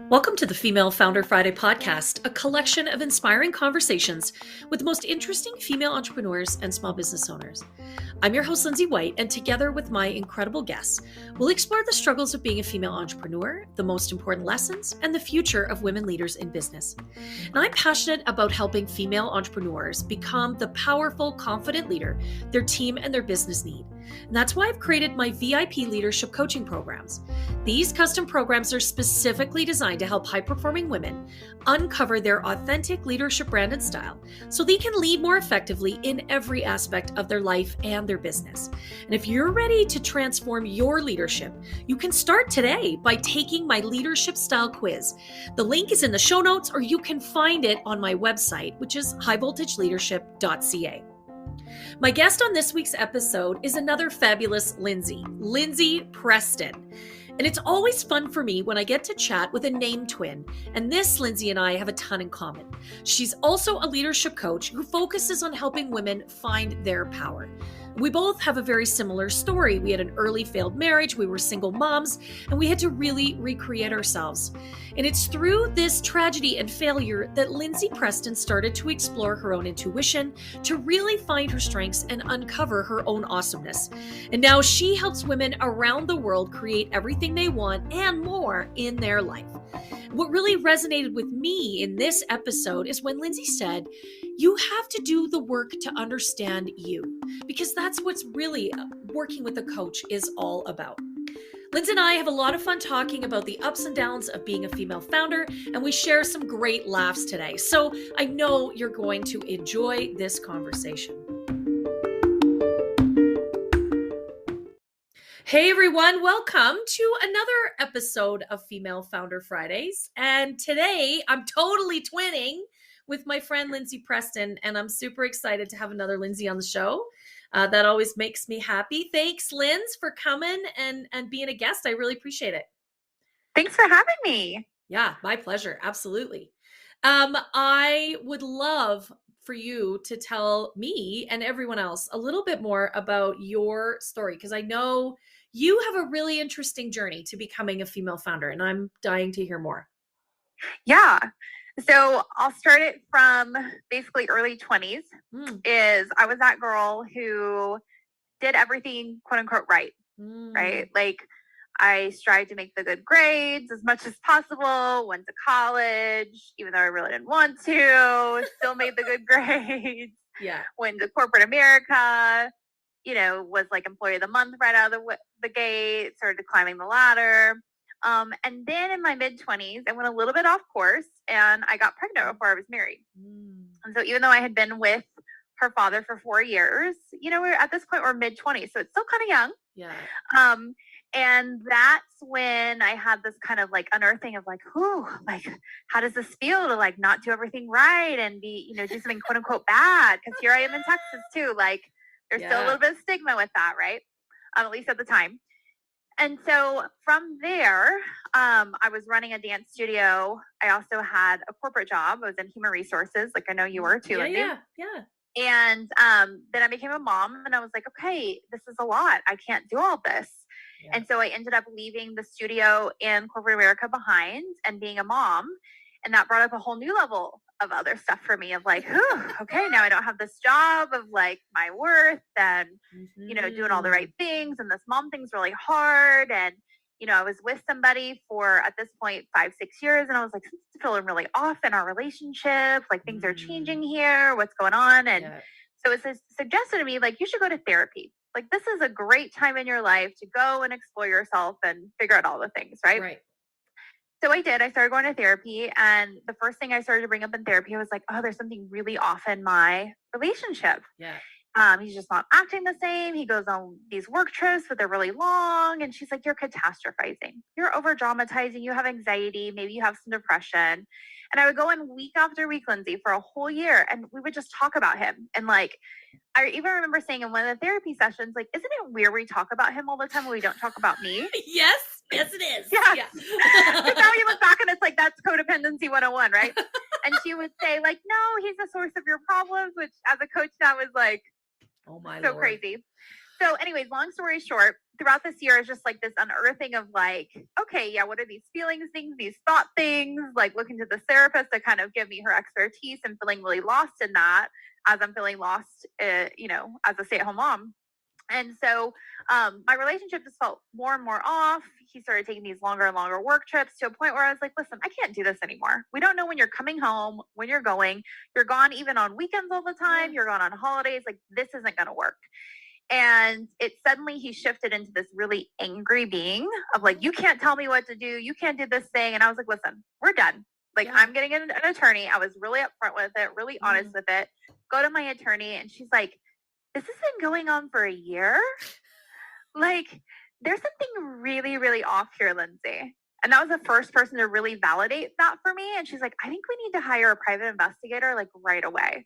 Welcome to the Female Founder Friday podcast, a collection of inspiring conversations with the most interesting female entrepreneurs and small business owners. I'm your host, Lindsay White, and together with my incredible guests, we'll explore the struggles of being a female entrepreneur, the most important lessons, and the future of women leaders in business. And I'm passionate about helping female entrepreneurs become the powerful, confident leader their team and their business need. And that's why I've created my VIP leadership coaching programs. These custom programs are specifically designed to help high-performing women uncover their authentic leadership brand and style so they can lead more effectively in every aspect of their life and their business. And if you're ready to transform your leadership, you can start today by taking my leadership style quiz. The link is in the show notes, or you can find it on my website, which is highvoltageleadership.ca. My guest on this week's episode is another fabulous Lindsay Preston. And it's always fun for me when I get to chat with a name twin. And this Lindsay and I have a ton in common. She's also a leadership coach who focuses on helping women find their power. We both have a very similar story. We had an early failed marriage, we were single moms, and we had to really recreate ourselves. And it's through this tragedy and failure that Lindsay Preston started to explore her own intuition, to really find her strengths and uncover her own awesomeness. And now she helps women around the world create everything they want and more in their life. What really resonated with me in this episode is when Lindsay said, you have to do the work to understand you, because that's what's really working with a coach is all about. Lindsay and I have a lot of fun talking about the ups and downs of being a female founder, and we share some great laughs today. So I know you're going to enjoy this conversation. Hey everyone, welcome to another episode of Female Founder Fridays. And today I'm totally twinning with my friend Lindsay Preston, and I'm super excited to have another Lindsay on the show. That always makes me happy. Thanks, Linz, for coming and being a guest. I really appreciate it. Thanks for having me. Yeah, my pleasure. Absolutely. I would love for you to tell me and everyone else a little bit more about your story, because I know you have a really interesting journey to becoming a female founder, and I'm dying to hear more. Yeah. So I'll start it from basically early 20s. I was that girl who did everything quote unquote right, right? Like I strived to make the good grades as much as possible, went to college, even though I really didn't want to, still made the good grades. Yeah. Went to corporate America, was like employee of the month right out of the gate, started climbing the ladder. And then in my mid-20s, I went a little bit off course and I got pregnant before I was married. And so even though I had been with her father for 4 years, we're at this point, we're mid-20s, so it's still kind of young. Yeah. And that's when I had this kind of like unearthing of like, how does this feel to like not do everything right and be, do something quote unquote bad? Because here I am in Texas too. Like there's still a little bit of stigma with that, right? At least at the time. And so from there, I was running a dance studio. I also had a corporate job. I was in human resources, like I know you were too, Lindsay. Yeah. And then I became a mom, and I was like, okay, this is a lot. I can't do all this. Yeah. And so I ended up leaving the studio in corporate America behind and being a mom. And that brought up a whole new level of other stuff for me of like, okay, now I don't have this job of like my worth and, doing all the right things. And this mom thing's really hard. And, I was with somebody for, at this point, 5-6 years. And I was like, this is feeling really off in our relationship. Like things are changing here. What's going on? And so it suggested to me, like, you should go to therapy. Like, this is a great time in your life to go and explore yourself and figure out all the things, right? Right. So I did. I started going to therapy, and the first thing I started to bring up in therapy was like, oh, there's something really off in my relationship. Yeah. He's just not acting the same. He goes on these work trips, but they're really long. And she's like, you're catastrophizing. You're over dramatizing. You have anxiety. Maybe you have some depression. And I would go in week after week, Lindsay, for a whole year. And we would just talk about him. And like, I even remember saying in one of the therapy sessions, like, isn't it weird we talk about him all the time when we don't talk about me? Yes, it is. Yeah. Because now you look back and it's like, that's codependency 101, right? And she would say like, no, he's the source of your problems, which as a coach, that was like, oh my so Lord. crazy. So anyways, long story short, throughout this year is just like this unearthing of like, okay, yeah, what are these feelings things, these thought things, like looking to the therapist to kind of give me her expertise and feeling really lost in that as I'm feeling lost, as a stay-at-home mom. And so my relationship just felt more and more off. He started taking these longer and longer work trips to a point where I was like, listen, I can't do this anymore. We don't know when you're coming home, when you're going. You're gone even on weekends all the time. You're gone on holidays. Like, this isn't going to work. And he shifted into this really angry being of like, you can't tell me what to do. You can't do this thing. And I was like, listen, we're done. Like, I'm getting an attorney. I was really upfront with it, really honest with it. Go to my attorney. And she's like, this has been going on for a year. Like, there's something really, really off here, Lindsay. And that was the first person to really validate that for me. And she's like, I think we need to hire a private investigator like right away.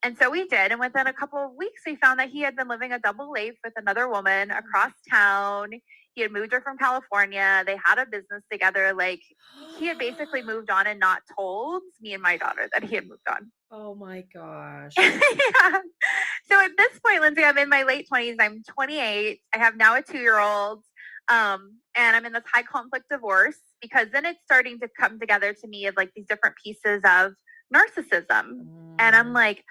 And so we did. And within a couple of weeks, we found that he had been living a double life with another woman across town. He had moved her from California. They had a business together. Like, he had basically moved on and not told me and my daughter that he had moved on. Oh my gosh. Yeah. So at this point, Lindsay, I'm in my late 20s. I'm 28. I have now a 2-year-old. And I'm in this high conflict divorce because then it's starting to come together to me of like these different pieces of narcissism. And I'm like,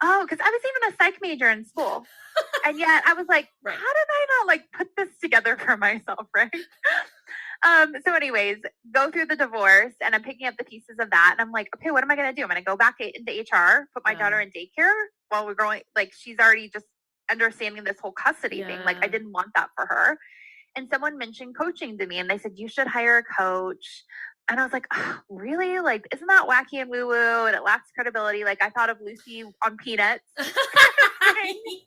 oh, because I was even a psych major in school. And yet I was like, how did I not like put this together for myself, right? So anyways, go through the divorce and I'm picking up the pieces of that. And I'm like, okay, what am I going to do? I'm going to go back into HR, put my daughter in daycare while we're growing. Like, she's already just understanding this whole custody thing. Like, I didn't want that for her. And someone mentioned coaching to me and they said, you should hire a coach. And I was like, oh, really? Like, isn't that wacky and woo woo? And it lacks credibility. Like, I thought of Lucy on Peanuts.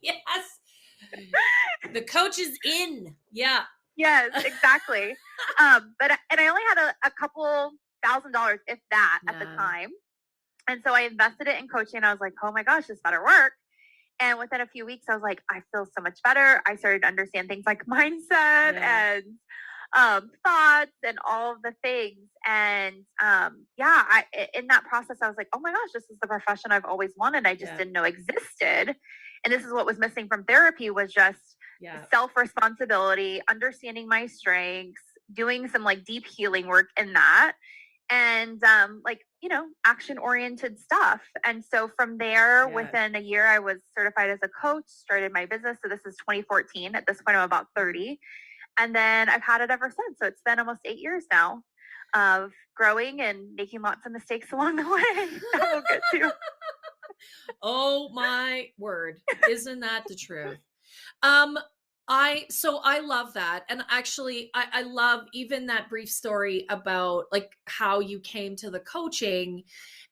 Yes. The coach is in. Yeah. Yes, exactly. And I only had a couple $1,000, if that, at the time. And so I invested it in coaching and I was like, oh my gosh, this better work. And within a few weeks, I was like, I feel so much better. I started to understand things like mindset and thoughts and all of the things. And in that process, I was like, oh my gosh, this is the profession I've always wanted. I just didn't know existed. And this is what was missing from therapy was just self-responsibility, understanding my strengths, doing some like deep healing work in that. And action-oriented stuff. And so from there, within a year, I was certified as a coach, started my business. So this is 2014. At this point, I'm about 30. And then I've had it ever since. So it's been almost 8 years now of growing and making lots of mistakes along the way that we'll get to. Oh my word. Isn't that the truth? I love that. And actually I love even that brief story about like how you came to the coaching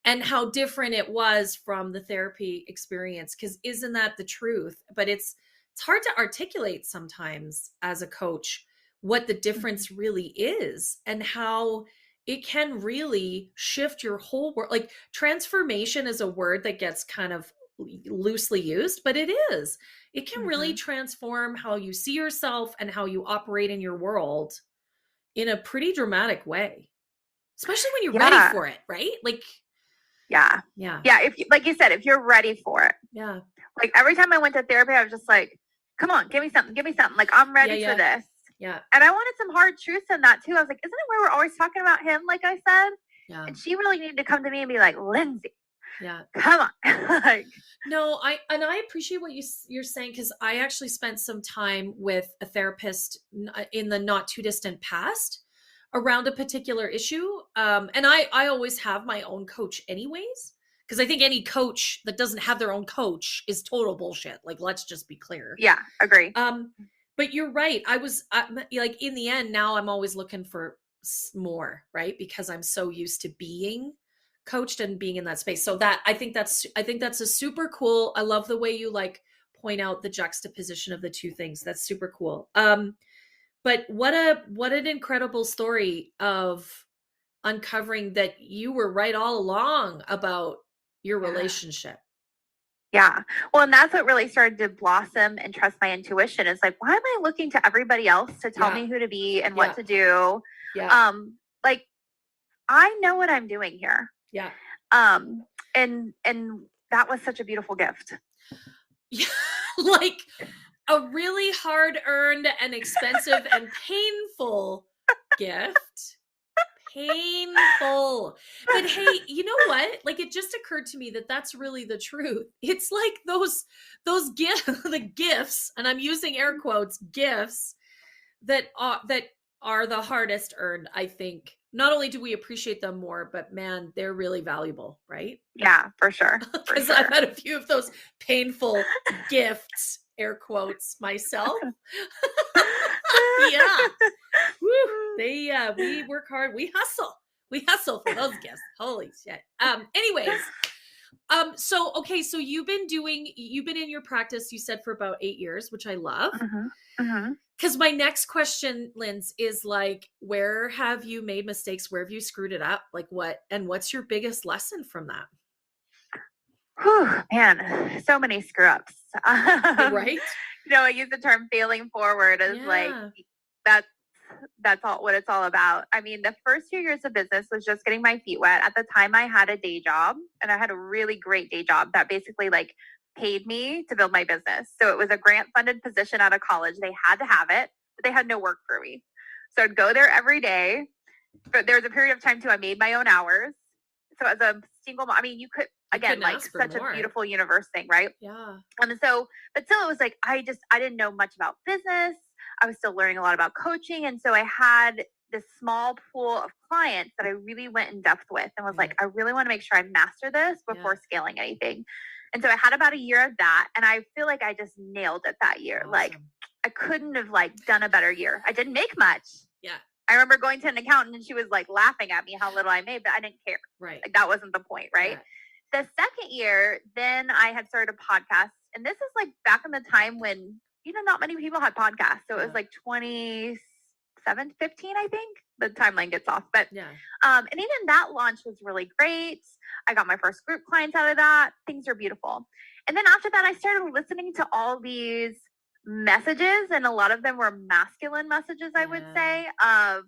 and how different it was from the therapy experience. Cause isn't that the truth? But it's hard to articulate sometimes as a coach what the difference really is and how it can really shift your whole world. Like, transformation is a word that gets kind of loosely used, but it can really transform how you see yourself and how you operate in your world in a pretty dramatic way, especially when you're ready for it, right? Like, if like you said, if you're ready for it, like every time I went to therapy, I was just like, come on, give me something, like I'm ready for this. And I wanted some hard truths in that too. I was like, isn't it where we're always talking about him, like I said? And she really needed to come to me and be like, Lindsay, come on. Like, no, I appreciate what you're saying, because I actually spent some time with a therapist in the not too distant past around a particular issue. And I always have my own coach anyways, because I think any coach that doesn't have their own coach is total bullshit. Like, let's just be clear. Yeah, agree. But you're right. I was like, in the end, now I'm always looking for more, right? Because I'm so used to being coached and being in that space. So that I think that's a super cool. I love the way you like point out the juxtaposition of the two things. That's super cool. But what an incredible story of uncovering that you were right all along about your relationship. Yeah. Well, and that's what really started to blossom and trust my intuition. It's like, why am I looking to everybody else to tell me who to be and what to do? Like, I know what I'm doing here. Yeah. And that was such a beautiful gift. Yeah. Like, a really hard earned and expensive and painful gift. Painful. But hey, you know what? Like, it just occurred to me that that's really the truth. It's like those the gifts, and I'm using air quotes, gifts that are the hardest earned, I think. Not only do we appreciate them more, but man, they're really valuable, right? Yeah, for sure. Because I've had a few of those painful gifts, air quotes, myself. Yeah. Woo. We work hard. We hustle for those gifts. Holy shit. Anyways, so you've been in your practice, you said, for about 8 years, which I love. Because my next question, Linz, is like, where have you made mistakes? Where have you screwed it up? Like, what's your biggest lesson from that? Whew, man, so many screw ups. Right? I use the term failing forward as like, that's all what it's all about. I mean, the first few years of business was just getting my feet wet. At the time, I had a day job, and I had a really great day job that basically like paid me to build my business. So it was a grant funded position out of college. They had to have it, but they had no work for me. So I'd go there every day. But there was a period of time too, I made my own hours. So as a single mom, I mean, you could, again, like such a beautiful universe thing, right? Yeah. But still it was like, I didn't know much about business. I was still learning a lot about coaching. And so I had this small pool of clients that I really went in depth with and was like, I really want to make sure I master this before scaling anything. And so I had about a year of that. And I feel like I just nailed it that year. Awesome. Like, I couldn't have like done a better year. I didn't make much. Yeah. I remember going to an accountant and she was like laughing at me how little I made, but I didn't care. Right. Like, that wasn't the point, right? Yeah. The second year, then I had started a podcast. And this is like back in the time when, not many people had podcasts. So it was like 2015, I think. The timeline gets off. But and even that launch was really great. I got my first group clients out of that. Things are beautiful. And then after that, I started listening to all these messages, and a lot of them were masculine messages, I would say, of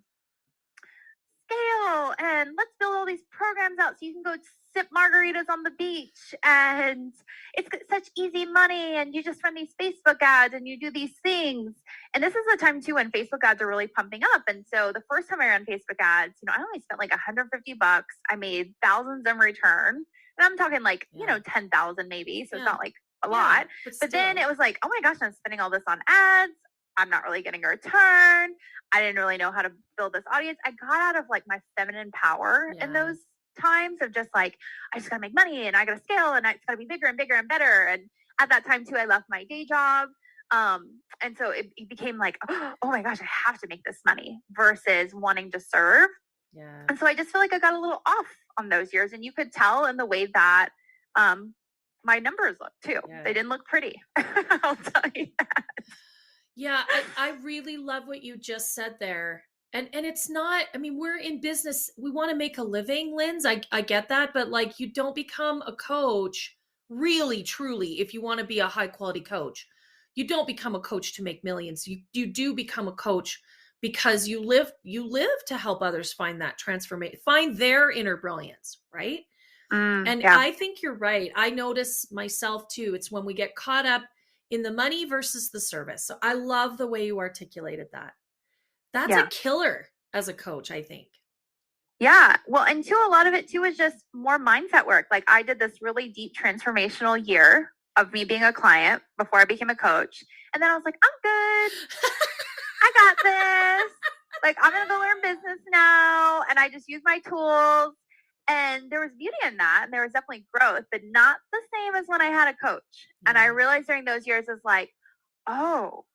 scale and let's build all these programs out so you can go sip margaritas on the beach, and it's such easy money, and you just run these Facebook ads and you do these things. And this is the time too when Facebook ads are really pumping up. And so the first time I ran Facebook ads, I only spent like $150. I made thousands in return, and I'm talking like 10,000 maybe, so it's not like a lot. But then it was like, oh my gosh, I'm spending all this on ads. I'm not really getting a return. I didn't really know how to build this audience. I got out of like my feminine power in those times of just like, I just gotta make money and I gotta scale and it's gotta be bigger and bigger and better. And at that time too, I left my day job. And so it became like, oh my gosh, I have to make this money versus wanting to serve. Yeah. And so I just feel like I got a little off on those years, and you could tell in the way that my numbers looked too. Yeah. They didn't look pretty. I'll tell you that. Yeah, I really love what you just said there. And it's not, I mean, we're in business. We want to make a living, Linz. I get that. But like, you don't become a coach really, truly, if you want to be a high quality coach. You don't become a coach to make millions. You do become a coach because you live to help others find that transformation, find their inner brilliance, right? And I think you're right. I notice myself too. It's when we get caught up in the money versus the service. So I love the way you articulated that. That's a killer as a coach, I think. Yeah. Well, and too, a lot of it too is just more mindset work. Like, I did this really deep transformational year of me being a client before I became a coach. And then I was like, I'm good. I got this. Like, I'm going to go learn business now. And I just use my tools. And there was beauty in that. And there was definitely growth, but not the same as when I had a coach. And I realized during those years is like, oh,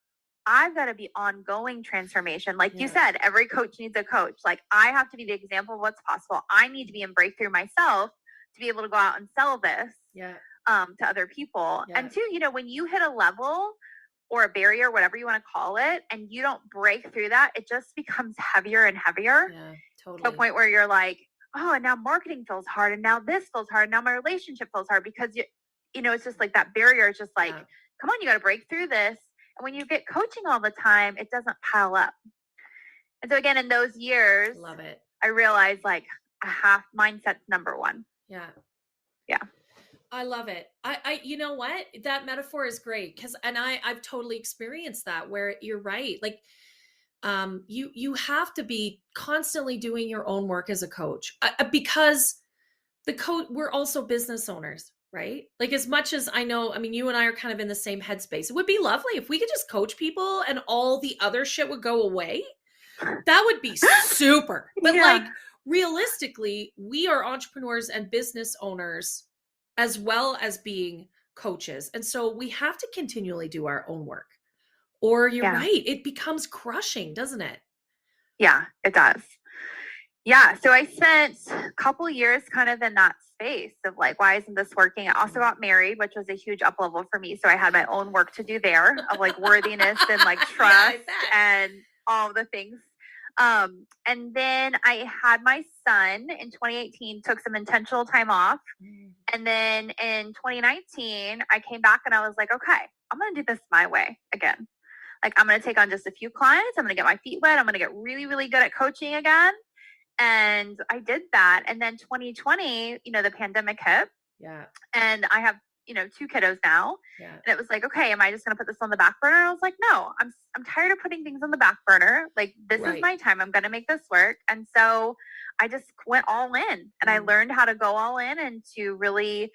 I've got to be ongoing transformation. Like you said, every coach needs a coach. Like, I have to be the example of what's possible. I need to be in breakthrough myself to be able to go out and sell this to other people. And two, when you hit a level or a barrier, whatever you want to call it, and you don't break through that, it just becomes heavier and heavier. Yeah, totally. To a point where you're like, oh, and now marketing feels hard, and now this feels hard, and now my relationship feels hard, because it's just like that barrier is just like, come on, you got to break through this. And when you get coaching all the time, it doesn't pile up. And so again, in those years, love it. I realized like mindset's number one. Yeah. Yeah. I love it. You know what? That metaphor is great because, and I've totally experienced that where you're right. Like, you have to be constantly doing your own work as a coach because we're also business owners, right? Like, as much as I know, I mean, you and I are kind of in the same headspace. It would be lovely if we could just coach people and all the other shit would go away. That would be super. But like, realistically, we are entrepreneurs and business owners as well as being coaches. And so we have to continually do our own work. Or you're right, it becomes crushing, doesn't it? Yeah, it does. Yeah. So I spent a couple years kind of in that space of like, why isn't this working? I also got married, which was a huge up level for me. So I had my own work to do there of like worthiness and like trust and all the things. And then I had my son in 2018, took some intentional time off. And then in 2019, I came back and I was like, okay, I'm going to do this my way again. Like, I'm going to take on just a few clients. I'm going to get my feet wet. I'm going to get really, really good at coaching again. And I did that. And then 2020, the pandemic hit. Yeah. And I have, 2 kiddos now. Yeah. And it was like, okay, am I just going to put this on the back burner? I was like, no, I'm tired of putting things on the back burner. Like, this is my time. I'm going to make this work. And so I just went all in and I learned how to go all in and to really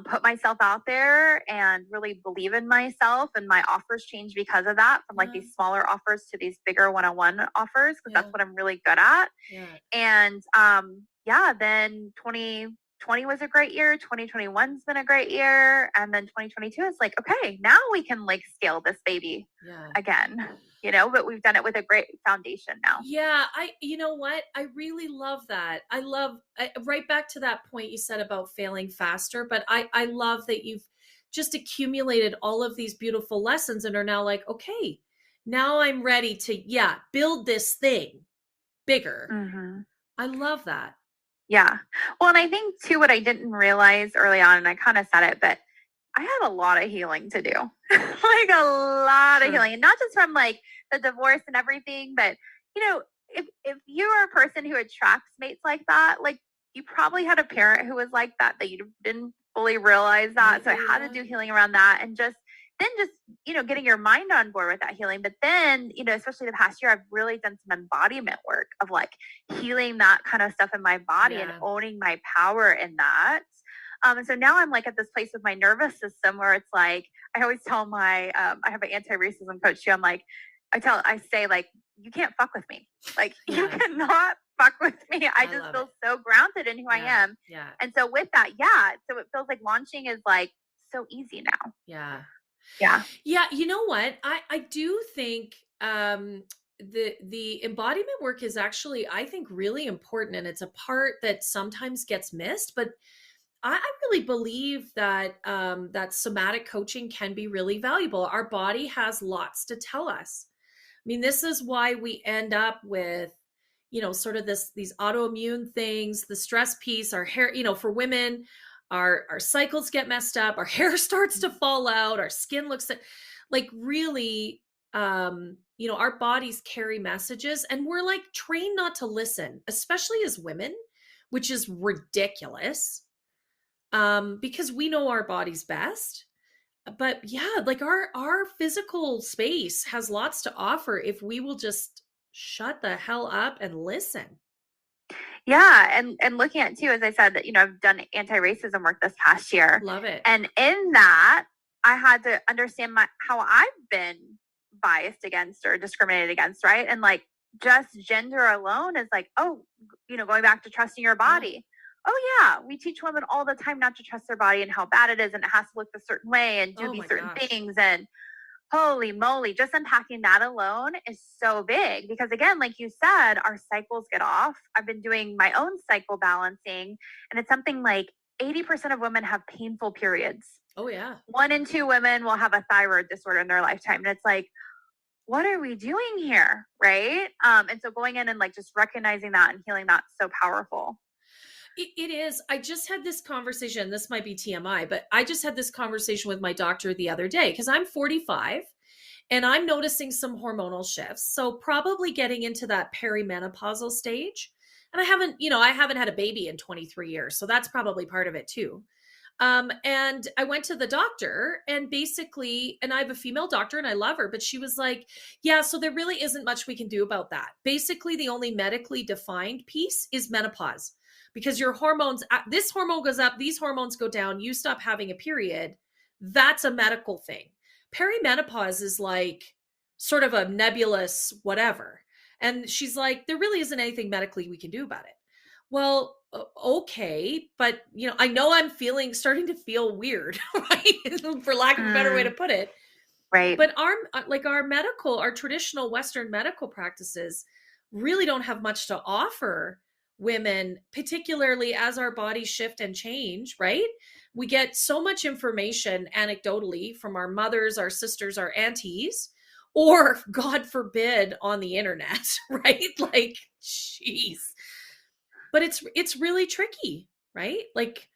put myself out there and really believe in myself. And my offers changed because of that, from like these smaller offers to these bigger one-on-one offers, because that's what I'm really good at. And then 2020 was a great year. 2021's been a great year. And then 2022 is like, okay, now we can like scale this baby again, but we've done it with a great foundation now. Yeah. You know what? I really love that. I love right back to that point you said about failing faster, but I love that you've just accumulated all of these beautiful lessons and are now like, okay, now I'm ready to, build this thing bigger. Mm-hmm. I love that. Yeah. Well, and I think too, what I didn't realize early on, and I kind of said it, but I had a lot of healing to do, like a lot of healing, and not just from like the divorce and everything, but if you are a person who attracts mates like that, like you probably had a parent who was like that you didn't fully realize that. So I had to do healing around that, and just getting your mind on board with that healing. But then, especially the past year, I've really done some embodiment work of like healing that kind of stuff in my body and owning my power in that. And so now I'm like at this place with my nervous system where it's like, I always tell I have an anti-racism coach too. I'm like, I say like, you can't fuck with me. Like you cannot fuck with me. I just feel so grounded in who I am. Yeah. And so with that, so it feels like launching is like so easy now. Yeah. Yeah. Yeah. You know what? I do think, the embodiment work is actually, I think, really important. And it's a part that sometimes gets missed, but I really believe that that somatic coaching can be really valuable. Our body has lots to tell us. I mean, this is why we end up with, sort of these autoimmune things, the stress piece, our hair, for women, our cycles get messed up, our hair starts to fall out, our skin looks like really, our bodies carry messages and we're like trained not to listen, especially as women, which is ridiculous. Because we know our bodies best. But like our physical space has lots to offer if we will just shut the hell up and listen. Yeah. And looking at too, as I said, that, I've done anti-racism work this past year. Love it. And in that, I had to understand how I've been biased against or discriminated against, right? And like just gender alone is like, going back to trusting your body. Oh yeah, we teach women all the time not to trust their body and how bad it is and it has to look a certain way and do these certain things. And holy moly, just unpacking that alone is so big because again, like you said, our cycles get off. I've been doing my own cycle balancing and it's something like 80% of women have painful periods. Oh yeah. 1 in 2 women will have a thyroid disorder in their lifetime. And it's like, what are we doing here? Right. And so going in and like just recognizing that and healing that's so powerful. It is. I just had this conversation. This might be TMI, but I just had this conversation with my doctor the other day because I'm 45 and I'm noticing some hormonal shifts. So probably getting into that perimenopausal stage. And I haven't had a baby in 23 years. So that's probably part of it too. And I went to the doctor, and basically, and I have a female doctor and I love her, but she was like, yeah, so there really isn't much we can do about that. Basically, the only medically defined piece is menopause, because your hormones, this hormone goes up, these hormones go down, you stop having a period. That's a medical thing. Perimenopause is like sort of a nebulous whatever. And she's like, there really isn't anything medically we can do about it. Well, okay, but I know I'm starting to feel weird, right? For lack of a better way to put it. Right. But our traditional Western medical practices really don't have much to offer women, particularly as our bodies shift and change, right? We get so much information anecdotally from our mothers, our sisters, our aunties, or God forbid on the internet, right? Like, jeez. But it's really tricky, right? Like,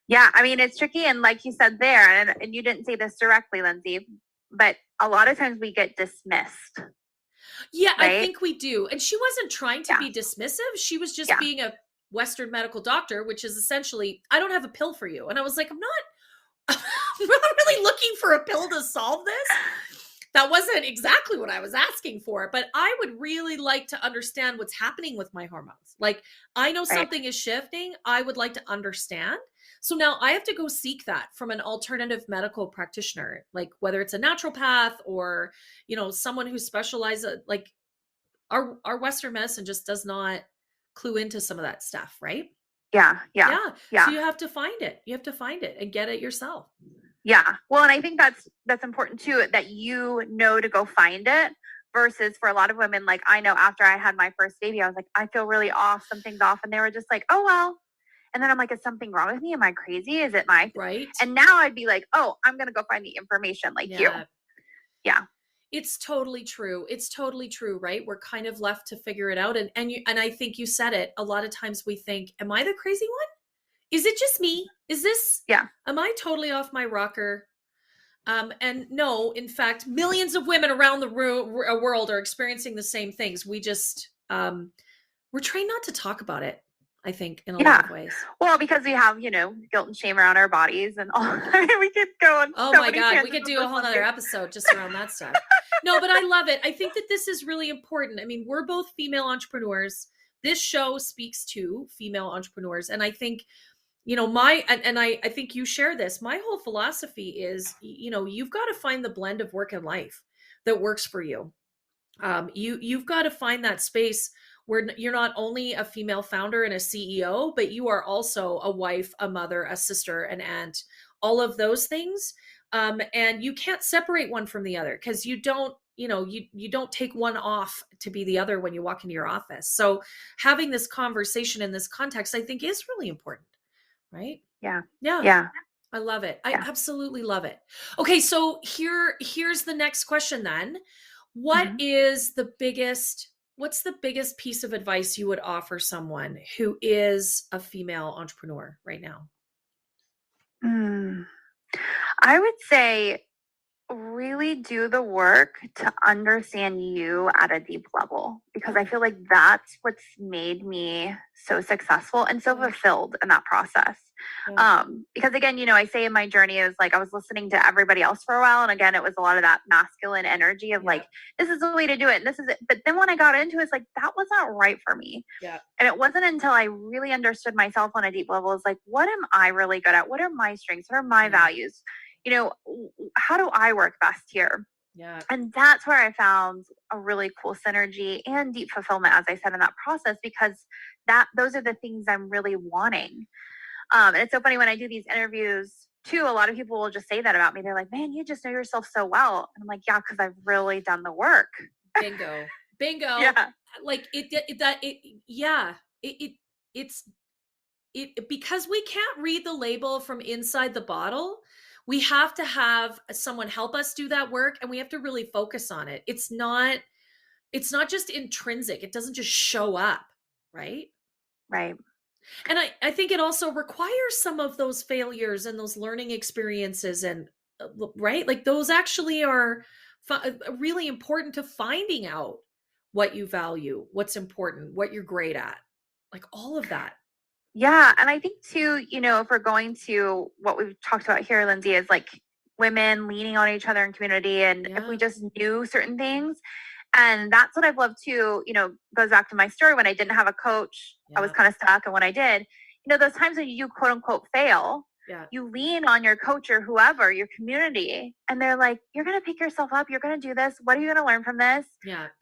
yeah, I mean, it's tricky. And like you said there, and you didn't say this directly, Lindsay, but a lot of times we get dismissed. Yeah, right? I think we do. And she wasn't trying to be dismissive. She was just being a Western medical doctor, which is essentially, I don't have a pill for you. And I was like, I'm not really looking for a pill to solve this. That wasn't exactly what I was asking for, but I would really like to understand what's happening with my hormones. Like, I know something is shifting. I would like to understand. So now I have to go seek that from an alternative medical practitioner, like whether it's a naturopath or, someone who specializes, like our Western medicine just does not clue into some of that stuff, right? Yeah. So you have to find it. You have to find it and get it yourself. Yeah. Well, and I think that's important too, that to go find it, versus for a lot of women, like I know after I had my first baby, I was like, I feel really off. Something's off. And they were just like, oh, well. And then I'm like, is something wrong with me? Am I crazy? Is it my right? And now I'd be like, oh, I'm going to go find the information like you. Yeah. It's totally true. It's totally true, right? We're kind of left to figure it out. And I think you said it. A lot of times we think, am I the crazy one? Is it just me? Is this, am I totally off my rocker? And no, in fact, millions of women around the world are experiencing the same things. We just, we're trained not to talk about it, I think, in a lot of ways. Well, because we have, guilt and shame around our bodies and all. We could go on. Oh my God, we could do a whole nother episode just around that stuff. No, but I love it. I think that this is really important. I mean, we're both female entrepreneurs. This show speaks to female entrepreneurs. And I think, I think you share this. My whole philosophy is, you've got to find the blend of work and life that works for you. You've got to find that space where you're not only a female founder and a CEO, but you are also a wife, a mother, a sister, an aunt, all of those things. And you can't separate one from the other, because you don't take one off to be the other when you walk into your office. So having this conversation in this context, I think, is really important. Right? Yeah. I love it. I absolutely love it. Okay. So here's the next question then. What's the biggest piece of advice you would offer someone who is a female entrepreneur right now? I would say really do the work to understand you at a deep level, because I feel like that's what's made me so successful and so fulfilled in that process. Because again, I say in my journey, it was like I was listening to everybody else for a while, and again, it was a lot of that masculine energy of like, this is the way to do it and this is it. But then when I got into it, it's like that was not right for me. And it wasn't until I really understood myself on a deep level, it's like, what am I really good at? What are my strengths? What are my values? How do I work best here? And that's where I found a really cool synergy and deep fulfillment, as I said, in that process, because those are the things I'm really wanting. And it's so funny when I do these interviews too, a lot of people will just say that about me. They're like, man, you just know yourself so well. And I'm like, yeah, because I've really done the work. Bingo. Like because we can't read the label from inside the bottle. We have to have someone help us do that work, and we have to really focus on it. It's not just intrinsic. It doesn't just show up, right? Right. And I think it also requires some of those failures and those learning experiences, and right? Like those actually are really important to finding out what you value, what's important, what you're great at, like all of that. Yeah. And I think too, if we're going to what we've talked about here, Lindsay, is like women leaning on each other in community. And if we just knew certain things, and that's what I've loved too, goes back to my story when I didn't have a coach, I was kind of stuck. And when I did, those times when you quote unquote fail, you lean on your coach or whoever, your community, and they're like, you're going to pick yourself up. You're going to do this. What are you going to learn from this?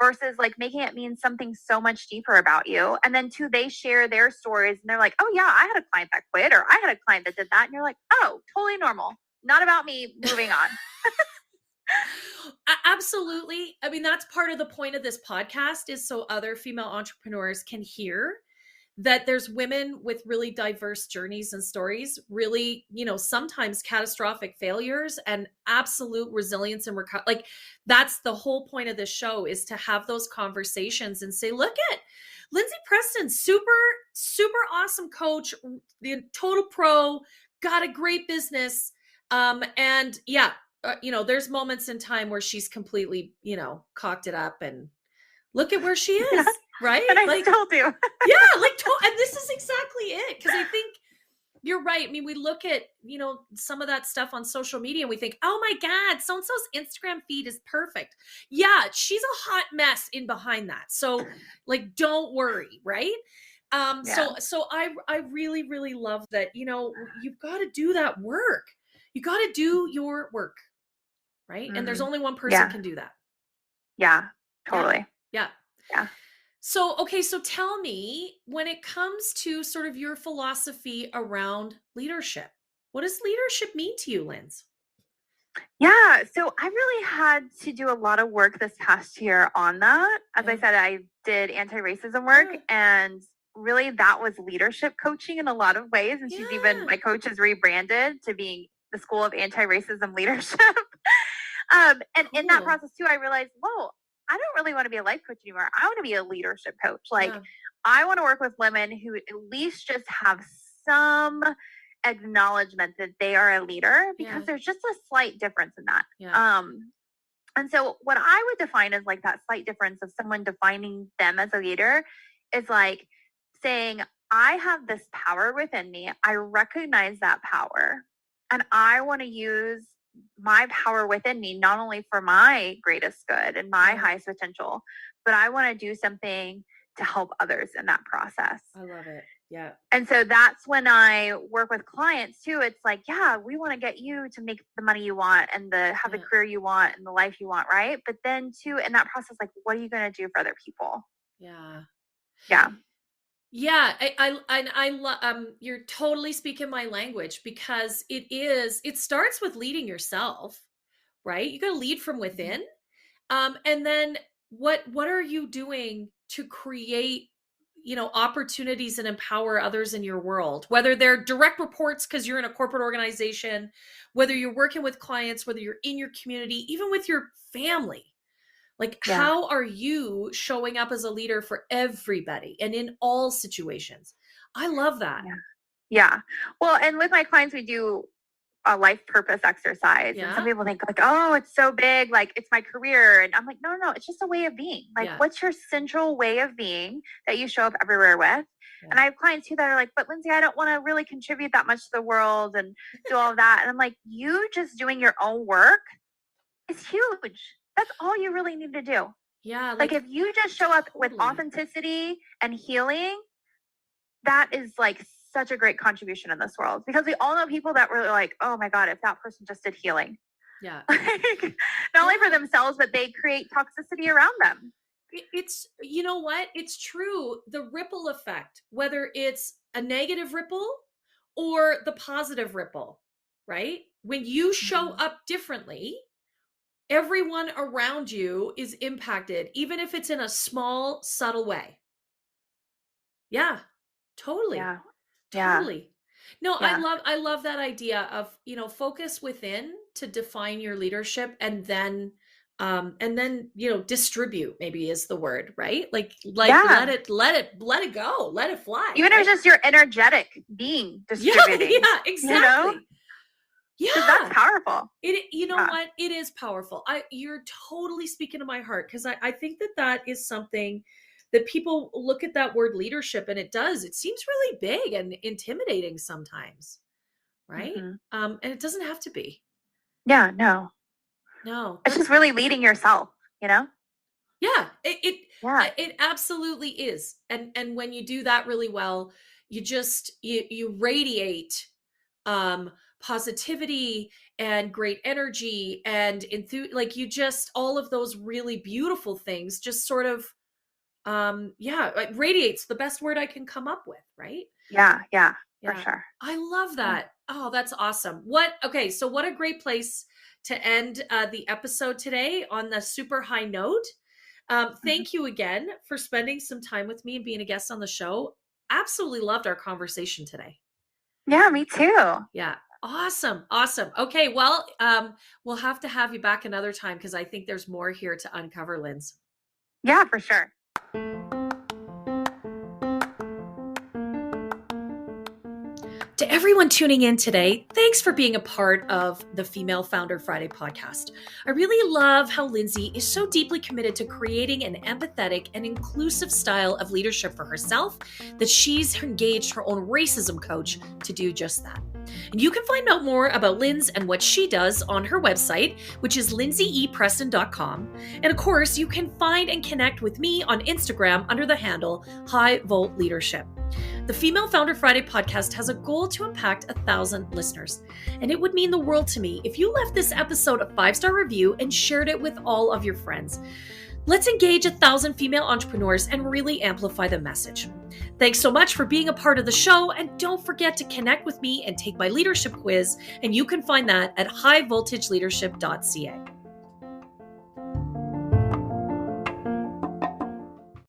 Versus like making it mean something so much deeper about you. And then two, they share their stories and they're like, oh yeah, I had a client that quit, or I had a client that did that. And you're like, oh, totally normal. Not about me. Moving on. Absolutely. I mean, that's part of the point of this podcast, is so other female entrepreneurs can hear that there's women with really diverse journeys and stories, really, sometimes catastrophic failures and absolute resilience and recovery. Like, that's the whole point of this show, is to have those conversations and say, look at Lindsay Preston, super, super awesome coach, the total pro, got a great business. And yeah, there's moments in time where she's completely, cocked it up, and look at where she is. Right? And I still do. And this is exactly it. Because I think you're right. I mean, we look at, some of that stuff on social media and we think, oh my God, so-and-so's Instagram feed is perfect. Yeah, she's a hot mess in behind that. So like, don't worry. Right. So I really, really love that, you've got to do that work. You got to do your work. Right. And there's only one person can do that. Yeah, totally. Yeah. So, okay. So tell me, when it comes to sort of your philosophy around leadership, what does leadership mean to you, Linz? Yeah. So I really had to do a lot of work this past year on that. As I said, I did anti-racism work, and really that was leadership coaching in a lot of ways. And she's even, my coach is rebranded to being the School of Anti-Racism Leadership. And in that process too, I realized, whoa, I don't really want to be a life coach anymore. I want to be a leadership coach. Like, I want to work with women who at least just have some acknowledgement that they are a leader, because there's just a slight difference in that. And so what I would define as like that slight difference of someone defining them as a leader is like saying, I have this power within me. I recognize that power, and I want to use my power within me, not only for my greatest good and my highest potential, but I want to do something to help others in that process. I love it. Yeah. And so that's when I work with clients too. It's like, yeah, we want to get you to make the money you want and have the career you want and the life you want. Right. But then too, in that process, like, what are you going to do for other people? Yeah. Yeah. I love, you're totally speaking my language, because it starts with leading yourself, right? You got to lead from within. And then what are you doing to create, opportunities and empower others in your world, whether they're direct reports because you're in a corporate organization, whether you're working with clients, whether you're in your community, even with your family. Like, how are you showing up as a leader for everybody and in all situations? I love that. Yeah. Well, and with my clients, we do a life purpose exercise. And some people think like, oh, it's so big, like it's my career. And I'm like, no, it's just a way of being. Like, what's your central way of being that you show up everywhere with? And I have clients too that are like, but Lindsay, I don't want to really contribute that much to the world and do all of that. And I'm like, you just doing your own work is huge. That's all you really need to do. Yeah. Like if you just show up with authenticity and healing, that is like such a great contribution in this world, because we all know people that were like, oh my God, if that person just did healing. Yeah. Not only for themselves, but they create toxicity around them. It's, you know what? It's true. The ripple effect, whether it's a negative ripple or the positive ripple, right? When you show up differently, everyone around you is impacted, even if it's in a small, subtle way. Yeah, totally. Totally. No, I love that idea of, focus within to define your leadership, and then, distribute, maybe is the word, right? Like let it go, let it fly. Even if it's just your energetic being distributing. Yeah, exactly. Yeah, that's powerful. What? It is powerful. You're totally speaking to my heart, because I think that is something that people look at that word leadership and it seems really big and intimidating sometimes, right? Mhm. And it doesn't have to be. Yeah, no. No. It's just really leading yourself, you know? Yeah, Yeah. it absolutely is. And when you do that really well, you radiate positivity and great energy and like you just all of those really beautiful things just sort of like radiates, the best word I can come up with, right? Yeah, for Yeah. sure. I love Yeah. that. Oh, that's awesome. Okay, so what a great place to end the episode today on the super high note. Thank you again for spending some time with me and being a guest on the show. Absolutely loved our conversation today. Yeah, me too. Yeah. Awesome. Okay, well, we'll have to have you back another time because I think there's more here to uncover, Linz. Yeah, for sure. To everyone tuning in today, thanks for being a part of the Female Founder Friday podcast. I really love how Lindsay is so deeply committed to creating an empathetic and inclusive style of leadership for herself that she's engaged her own racism coach to do just that. And you can find out more about Linz and what she does on her website, which is lindsaypreston.com. And of course, you can find and connect with me on Instagram under the handle High Volt Leadership. The Female Founder Friday podcast has a goal to impact 1,000 listeners. And it would mean the world to me if you left this episode a 5-star review and shared it with all of your friends. Let's engage 1,000 female entrepreneurs and really amplify the message. Thanks so much for being a part of the show. And don't forget to connect with me and take my leadership quiz. And you can find that at highvoltageleadership.ca.